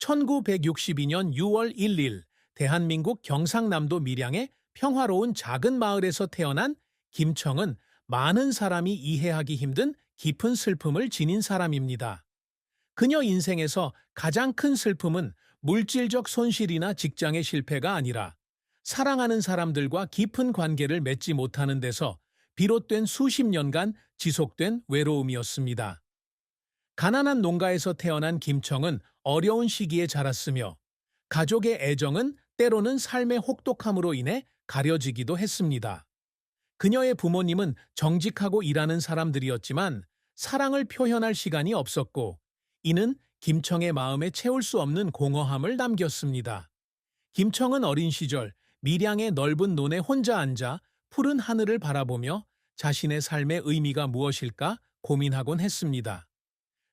1962년 6월 1일 대한민국 경상남도 밀양의 평화로운 작은 마을에서 태어난 김청은 많은 사람이 이해하기 힘든 깊은 슬픔을 지닌 사람입니다. 그녀 인생에서 가장 큰 슬픔은 물질적 손실이나 직장의 실패가 아니라 사랑하는 사람들과 깊은 관계를 맺지 못하는 데서 비롯된 수십 년간 지속된 외로움이었습니다. 가난한 농가에서 태어난 김청은 어려운 시기에 자랐으며 가족의 애정은 때로는 삶의 혹독함으로 인해 가려지기도 했습니다. 그녀의 부모님은 정직하고 일하는 사람들이었지만 사랑을 표현할 시간이 없었고 이는 김청의 마음에 채울 수 없는 공허함을 남겼습니다. 김청은 어린 시절 밀양의 넓은 논에 혼자 앉아 푸른 하늘을 바라보며 자신의 삶의 의미가 무엇일까 고민하곤 했습니다.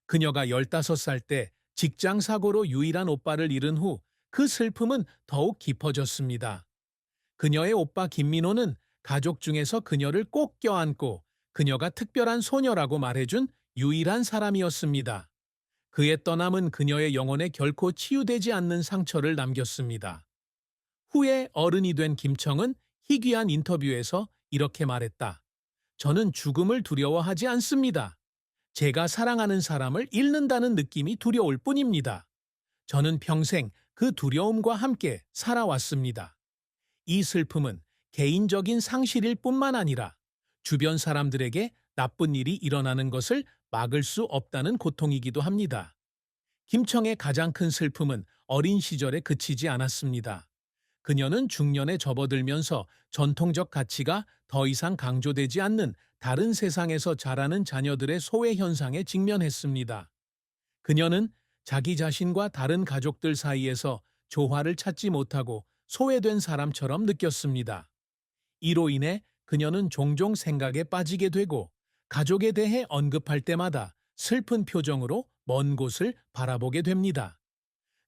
그녀가 15살 때 직장 사고로 유일한 오빠를 잃은 후 그 슬픔은 더욱 깊어졌습니다. 그녀의 오빠 김민호는 가족 중에서 그녀를 꼭 껴안고 그녀가 특별한 소녀라고 말해준 유일한 사람이었습니다. 그의 떠남은 그녀의 영혼에 결코 치유되지 않는 상처를 남겼습니다. 후에 어른이 된 김청은 희귀한 인터뷰에서 이렇게 말했다. 저는 죽음을 두려워하지 않습니다. 제가 사랑하는 사람을 잃는다는 느낌이 두려울 뿐입니다. 저는 평생 그 두려움과 함께 살아왔습니다. 이 슬픔은 개인적인 상실일 뿐만 아니라 주변 사람들에게 나쁜 일이 일어나는 것을 막을 수 없다는 고통이기도 합니다. 김청의 가장 큰 슬픔은 어린 시절에 그치지 않았습니다. 그녀는 중년에 접어들면서 전통적 가치가 더 이상 강조되지 않는 다른 세상에서 자라는 자녀들의 소외 현상에 직면했습니다. 그녀는 자기 자신과 다른 가족들 사이에서 조화를 찾지 못하고 소외된 사람처럼 느꼈습니다. 이로 인해 그녀는 종종 생각에 빠지게 되고 가족에 대해 언급할 때마다 슬픈 표정으로 먼 곳을 바라보게 됩니다.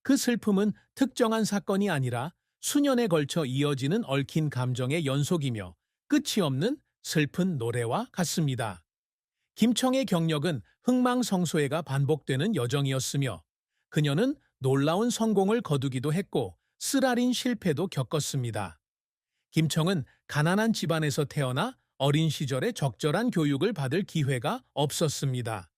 그 슬픔은 특정한 사건이 아니라 수년에 걸쳐 이어지는 얽힌 감정의 연속이며 끝이 없는 슬픈 노래와 같습니다. 김청의 경력은 흥망성쇠가 반복되는 여정이었으며 그녀는 놀라운 성공을 거두기도 했고 쓰라린 실패도 겪었습니다. 김청은 가난한 집안에서 태어나 어린 시절에 적절한 교육을 받을 기회가 없었습니다.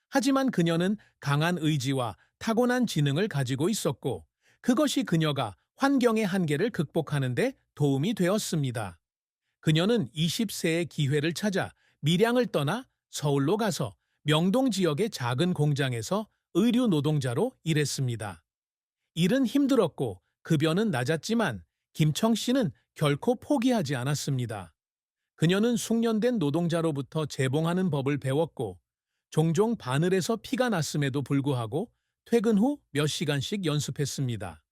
하지만 그녀는 강한 의지와 타고난 지능을 가지고 있었고 그것이 그녀가 환경의 한계를 극복하는 데 도움이 되었습니다. 그녀는 20세의 기회를 찾아 밀양을 떠나 서울로 가서 명동 지역의 작은 공장에서 의류 노동자로 일했습니다. 일은 힘들었고 급여는 낮았지만 김청 씨는 결코 포기하지 않았습니다. 그녀는 숙련된 노동자로부터 재봉하는 법을 배웠고 종종 바늘에서 피가 났음에도 불구하고 퇴근 후 몇 시간씩 연습했습니다.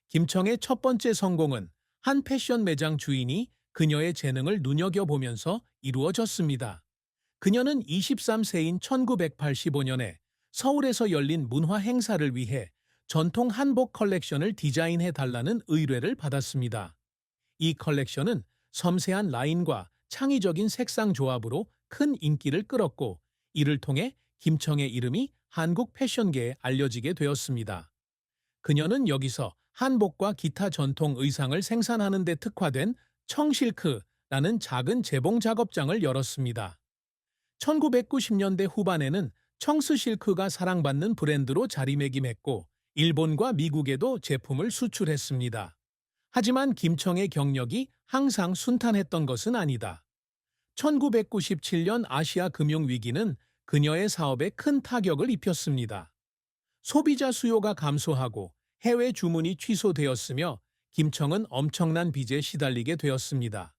김청의 첫 번째 성공은 한 패션 매장 주인이 그녀의 재능을 눈여겨보면서 이루어졌습니다. 그녀는 23세인 1985년에 서울에서 열린 문화 행사를 위해 전통 한복 컬렉션을 디자인해달라는 의뢰를 받았습니다. 이 컬렉션은 섬세한 라인과 창의적인 색상 조합으로 큰 인기를 끌었고 이를 통해 김청의 이름이 한국 패션계에 알려지게 되었습니다. 그녀는 여기서 한복과 기타 전통 의상을 생산하는 데 특화된 청실크라는 작은 재봉 작업장을 열었습니다. 1990년대 후반에는 청스실크가 사랑받는 브랜드로 자리매김했고 일본과 미국에도 제품을 수출했습니다. 하지만 김청의 경력이 항상 순탄했던 것은 아니다. 1997년 아시아 금융위기는 그녀의 사업에 큰 타격을 입혔습니다. 소비자 수요가 감소하고 해외 주문이 취소되었으며 김청은 엄청난 빚에 시달리게 되었습니다.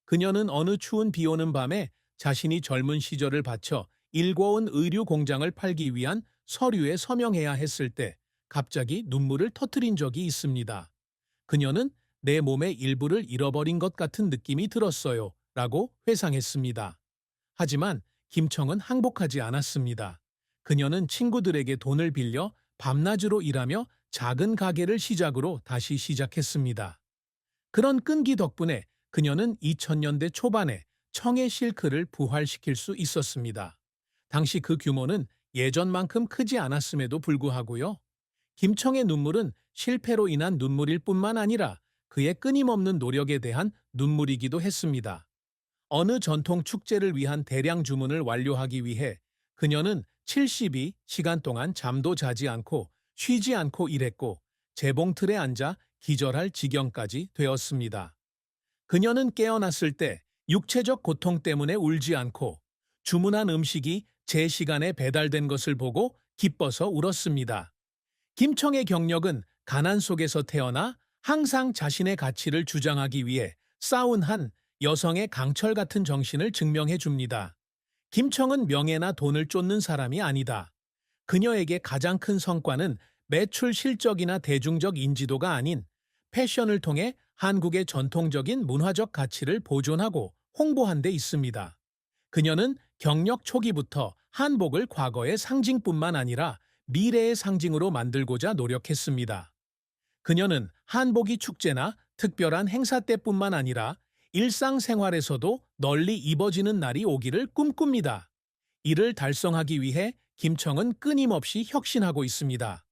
그녀는 어느 추운 비 오는 밤에 자신이 젊은 시절을 바쳐 일궈온 의류 공장을 팔기 위한 서류에 서명해야 했을 때 갑자기 눈물을 터뜨린 적이 있습니다. 그녀는 내 몸의 일부를 잃어버린 것 같은 느낌이 들었어요 라고 회상했습니다. 하지만 김청은 항복하지 않았습니다. 그녀는 친구들에게 돈을 빌려 밤낮으로 일하며 작은 가게를 시작으로 다시 시작했습니다. 그런 끈기 덕분에 그녀는 2000년대 초반에 청의 실크를 부활시킬 수 있었습니다. 당시 그 규모는 예전만큼 크지 않았음에도 불구하고요. 김청의 눈물은 실패로 인한 눈물일 뿐만 아니라 그의 끊임없는 노력에 대한 눈물이기도 했습니다. 어느 전통 축제를 위한 대량 주문을 완료하기 위해 그녀는 72시간 동안 잠도 자지 않고 쉬지 않고 일했고 재봉틀에 앉아 기절할 지경까지 되었습니다. 그녀는 깨어났을 때 육체적 고통 때문에 울지 않고 주문한 음식이 제 시간에 배달된 것을 보고 기뻐서 울었습니다. 김청의 경력은 가난 속에서 태어나 항상 자신의 가치를 주장하기 위해 싸운 한 여성의 강철 같은 정신을 증명해 줍니다. 김청은 명예나 돈을 쫓는 사람이 아니다. 그녀에게 가장 큰 성과는 매출 실적이나 대중적 인지도가 아닌 패션을 통해 한국의 전통적인 문화적 가치를 보존하고 홍보한 데 있습니다. 그녀는 경력 초기부터 한복을 과거의 상징뿐만 아니라 미래의 상징으로 만들고자 노력했습니다. 그녀는 한복이 축제나 특별한 행사 때뿐만 아니라 일상생활에서도 널리 입어지는 날이 오기를 꿈꿉니다. 이를 달성하기 위해 김청은 끊임없이 혁신하고 있습니다.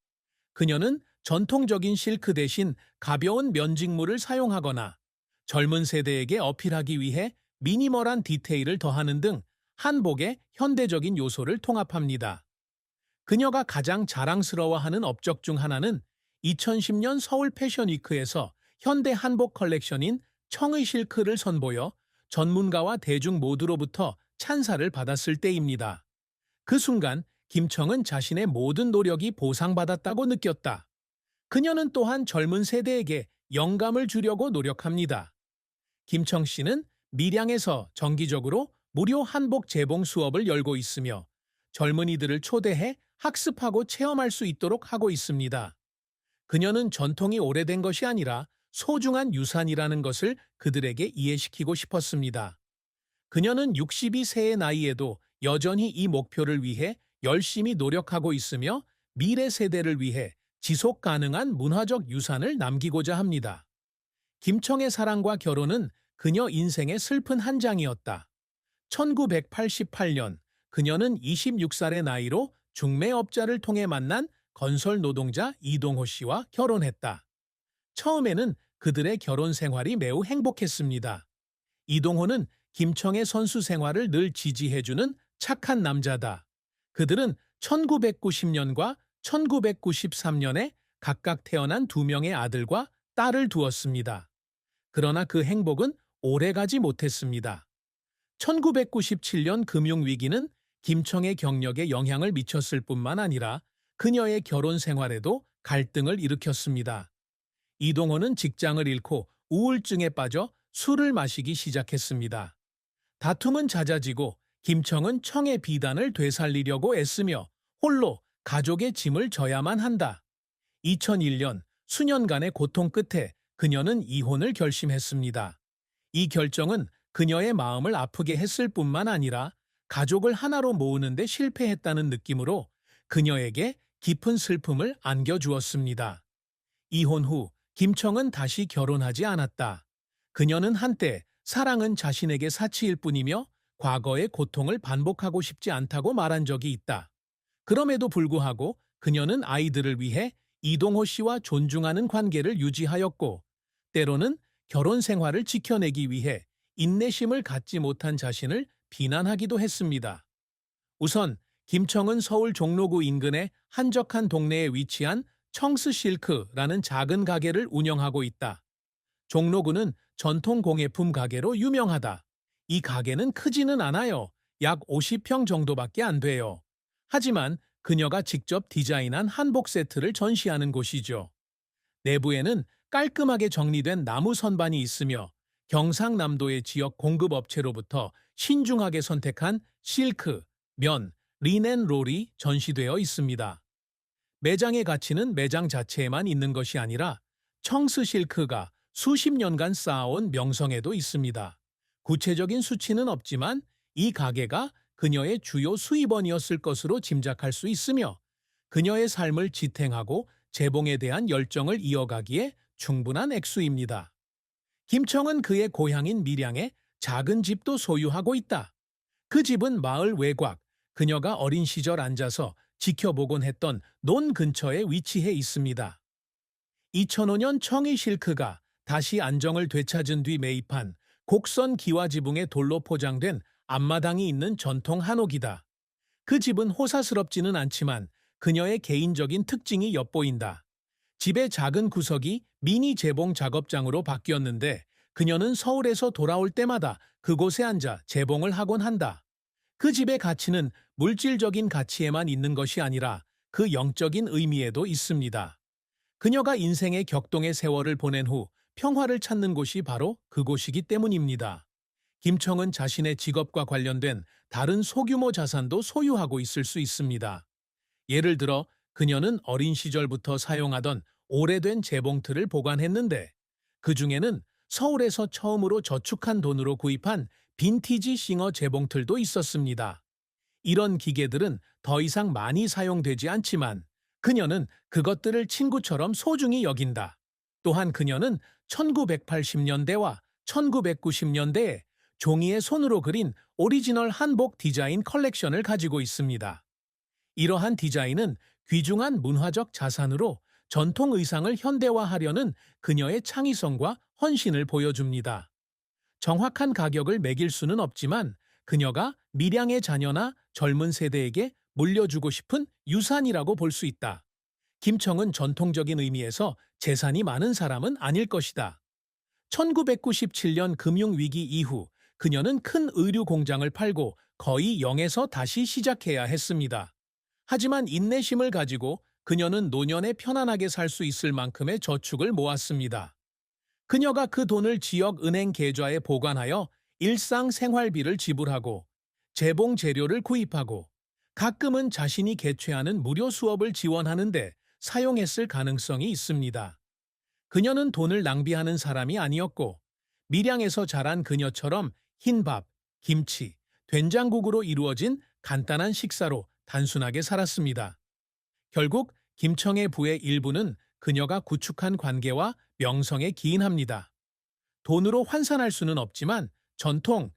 그녀는 전통적인 실크 대신 가벼운 면직물을 사용하거나 젊은 세대에게 어필하기 위해 미니멀한 디테일을 더하는 등 한복의 현대적인 요소를 통합합니다. 그녀가 가장 자랑스러워하는 업적 중 하나는 2010년 서울 패션위크에서 현대 한복 컬렉션인 청의 실크를 선보여 전문가와 대중 모두로부터 찬사를 받았을 때입니다. 그 순간 김청은 자신의 모든 노력이 보상받았다고 느꼈다. 그녀는 또한 젊은 세대에게 영감을 주려고 노력합니다. 김청 씨는 밀양에서 정기적으로 무료 한복 재봉 수업을 열고 있으며 젊은이들을 초대해 학습하고 체험할 수 있도록 하고 있습니다. 그녀는 전통이 오래된 것이 아니라 소중한 유산이라는 것을 그들에게 이해시키고 싶었습니다. 그녀는 62세의 나이에도 여전히 이 목표를 위해 열심히 노력하고 있으며 미래 세대를 위해 지속 가능한 문화적 유산을 남기고자 합니다. 김청의 사랑과 결혼은 그녀 인생의 슬픈 한 장이었다. 1988년 그녀는 26살의 나이로 중매업자를 통해 만난 건설 노동자 이동호 씨와 결혼했다. 처음에는 그들의 결혼 생활이 매우 행복했습니다. 이동호는 김청의 선수 생활을 늘 지지해주는 착한 남자다. 그들은 1990년과 1993년에 각각 태어난 두 명의 아들과 딸을 두었습니다. 그러나 그 행복은 오래가지 못했습니다. 1997년 금융위기는 김청의 경력에 영향을 미쳤을 뿐만 아니라 그녀의 결혼 생활에도 갈등을 일으켰습니다. 이동호는 직장을 잃고 우울증에 빠져 술을 마시기 시작했습니다. 다툼은 잦아지고 김청은 청의 비단을 되살리려고 애쓰며 홀로 가족의 짐을 져야만 한다. 2001년 수년간의 고통 끝에 그녀는 이혼을 결심했습니다. 이 결정은 그녀의 마음을 아프게 했을 뿐만 아니라 가족을 하나로 모으는 데 실패했다는 느낌으로 그녀에게 깊은 슬픔을 안겨주었습니다. 이혼 후 김청은 다시 결혼하지 않았다. 그녀는 한때 사랑은 자신에게 사치일 뿐이며 과거의 고통을 반복하고 싶지 않다고 말한 적이 있다. 그럼에도 불구하고 그녀는 아이들을 위해 이동호 씨와 존중하는 관계를 유지하였고 때로는 결혼 생활을 지켜내기 위해 인내심을 갖지 못한 자신을 비난하기도 했습니다. 우선 김청은 서울 종로구 인근의 한적한 동네에 위치한 청스실크라는 작은 가게를 운영하고 있다. 종로구는 전통 공예품 가게로 유명하다. 이 가게는 크지는 않아요. 약 50평 정도밖에 안 돼요. 하지만 그녀가 직접 디자인한 한복 세트를 전시하는 곳이죠. 내부에는 깔끔하게 정리된 나무 선반이 있으며 경상남도의 지역 공급업체로부터 신중하게 선택한 실크, 면, 리넨 롤이 전시되어 있습니다. 매장의 가치는 매장 자체에만 있는 것이 아니라 청스 실크가 수십 년간 쌓아온 명성에도 있습니다. 구체적인 수치는 없지만 이 가게가 그녀의 주요 수입원이었을 것으로 짐작할 수 있으며 그녀의 삶을 지탱하고 재봉에 대한 열정을 이어가기에 충분한 액수입니다. 김청은 그의 고향인 밀양에 작은 집도 소유하고 있다. 그 집은 마을 외곽, 그녀가 어린 시절 앉아서 지켜보곤 했던 논 근처에 위치해 있습니다. 2005년 청이 실크가 다시 안정을 되찾은 뒤 매입한 곡선 기와 지붕의 돌로 포장된 앞마당이 있는 전통 한옥이다. 그 집은 호사스럽지는 않지만 그녀의 개인적인 특징이 엿보인다. 집의 작은 구석이 미니 재봉 작업장으로 바뀌었는데 그녀는 서울에서 돌아올 때마다 그곳에 앉아 재봉을 하곤 한다. 그 집의 가치는 물질적인 가치에만 있는 것이 아니라 그 영적인 의미에도 있습니다. 그녀가 인생의 격동의 세월을 보낸 후 평화를 찾는 곳이 바로 그곳이기 때문입니다. 김청은 자신의 직업과 관련된 다른 소규모 자산도 소유하고 있을 수 있습니다. 예를 들어 그녀는 어린 시절부터 사용하던 오래된 재봉틀을 보관했는데 그 중에는 서울에서 처음으로 저축한 돈으로 구입한 빈티지 싱어 재봉틀도 있었습니다. 이런 기계들은 더 이상 많이 사용되지 않지만 그녀는 그것들을 친구처럼 소중히 여긴다. 또한 그녀는 1980년대와 1990년대에 종이에 손으로 그린 오리지널 한복 디자인 컬렉션을 가지고 있습니다. 이러한 디자인은 귀중한 문화적 자산으로 전통 의상을 현대화하려는 그녀의 창의성과 헌신을 보여줍니다. 정확한 가격을 매길 수는 없지만 그녀가 밀양의 자녀나 젊은 세대에게 물려주고 싶은 유산이라고 볼 수 있다. 김청은 전통적인 의미에서 재산이 많은 사람은 아닐 것이다. 1997년 금융위기 이후 그녀는 큰 의류 공장을 팔고 거의 0에서 다시 시작해야 했습니다. 하지만 인내심을 가지고 그녀는 노년에 편안하게 살 수 있을 만큼의 저축을 모았습니다. 그녀가 그 돈을 지역 은행 계좌에 보관하여 일상 생활비를 지불하고 재봉 재료를 구입하고 가끔은 자신이 개최하는 무료 수업을 지원하는데 사용했을 가능성이 있습니다. 그녀는 돈을 낭비하는 사람이 아니었고 밀양에서 자란 그녀처럼 흰밥, 김치, 된장국으로 이루어진 간단한 식사로 단순하게 살았습니다. 결국 김청의 부의 일부는 그녀가 구축한 관계와 명성에 기인합니다. 돈으로 환산할 수는 없지만 전통